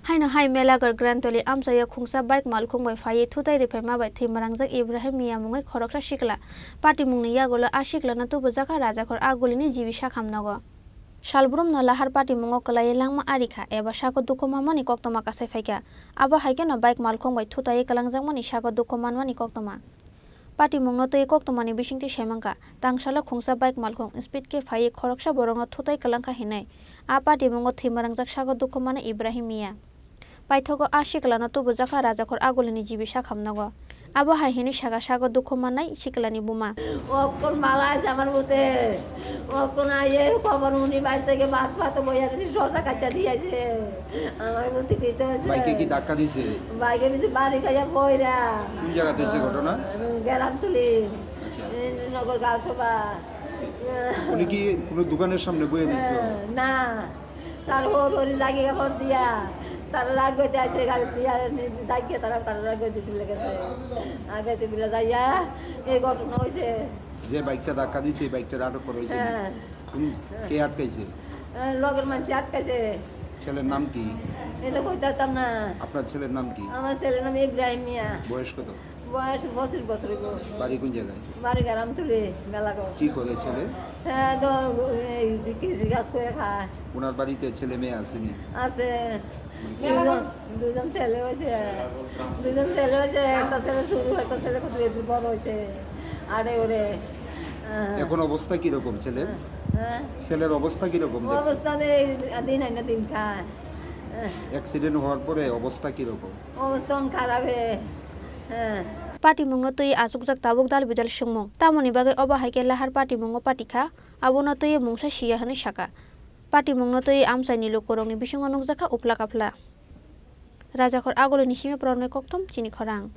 Haino Melaghar Grantali Amchaio Khungsa bai Malkhung Phaiwi Thutaiwi Rwphaima bai Thwimwrajak Ibrahim Miah Mwngwi Khoroksa Sikla Patimwng Yakulo Sikla na Tubujakha Rajakhor Agulini jibi Sakham Nogo Salbrum no lahar Patimwng kalai langma arikha eba sako dukhomamani koktoma kasai phaika abo haike no bai Malkhung Thutaiwi kalangjakmani sako dukhomanmani koktoma Patimwng no tei koktomani bisingti semangka tangsala Khungsa bai Malkhung speed ke Phaiwi Khoroksa borong Thutaiwi kalangkha hinai a Patimwng Thwimwrajak sako dukhomani Ibrahim Miah Paithogo Sikla no Tubujakha Rajakhor Agulini jibi Sakham Nogo abo haihini saka sako dukhomanai Siklani buma Okon malai samar bute okon aye খবর উনি বাড়ি থেকে ভাত ভাত বইয়া দিছি সরষা কাটা দিয়েছে আমার বলতে কইতে আছে বাইকে কি ধাক্কা দিছে বাইকে দিছে বাড়ি খাইয়া বইরা কোন জায়গাতে হইছে ঘটনা গ্রামতলি নগর গালসভা উনি কি কোনো দোকানের সামনে বইয়া দিছিল না তার ওর জায়গা ফোন দিয়া তার রাগ হইতে আছে গাড়ি দিয়া যাইকে তার রাগ হইতে চলে গেছে আগে তো বিলা যাইয়া এই ঘটনা হইছে যে বাইকটা ধাক্কা দিছে এই বাইকটা আটক করা হইছে কে আটকাইছে লগের মানুষ আটকাইছে ছেলের নাম কি এটা কইতাম না আপনার ছেলের নাম কি আমার ছেলের নাম ইব্রাহিম মিয়া বয়স কত বয়স 25 বছর বাড়ি কোন জায়গায় বাড়ি গ্রামতলি মেলাঘর কি করে ছেলে হ্যাঁ তো কৃষি কাজ করে খায় ওনার বাড়িতে ছেলে মেয়ে আসেনি আছে দুজন ছেলে হয়েছে একটা ছেলে শুরু একটা ছেলে কত বড় হয়েছে আরে ওরে এখন অবস্থা কিরকম ছেলের ছেলের অবস্থা কিরকম অবস্থা দিন হয় না দিন খায় অ্যাক্সিডেন্ট হওয়ার পরে অবস্থা কিরকম অবস্থা খারাপ Patimwng no tui asukjak tabuk dal bidal sungmung tamoni bagai oba haike lahar Patimwng patikha abo no tui mungsa siya hani saka Patimwng no tui Amchaio ni lokorong ni bisingo nukjakha upla kapla Rajakhor Agulini sime pronoi koktom Chini Khorang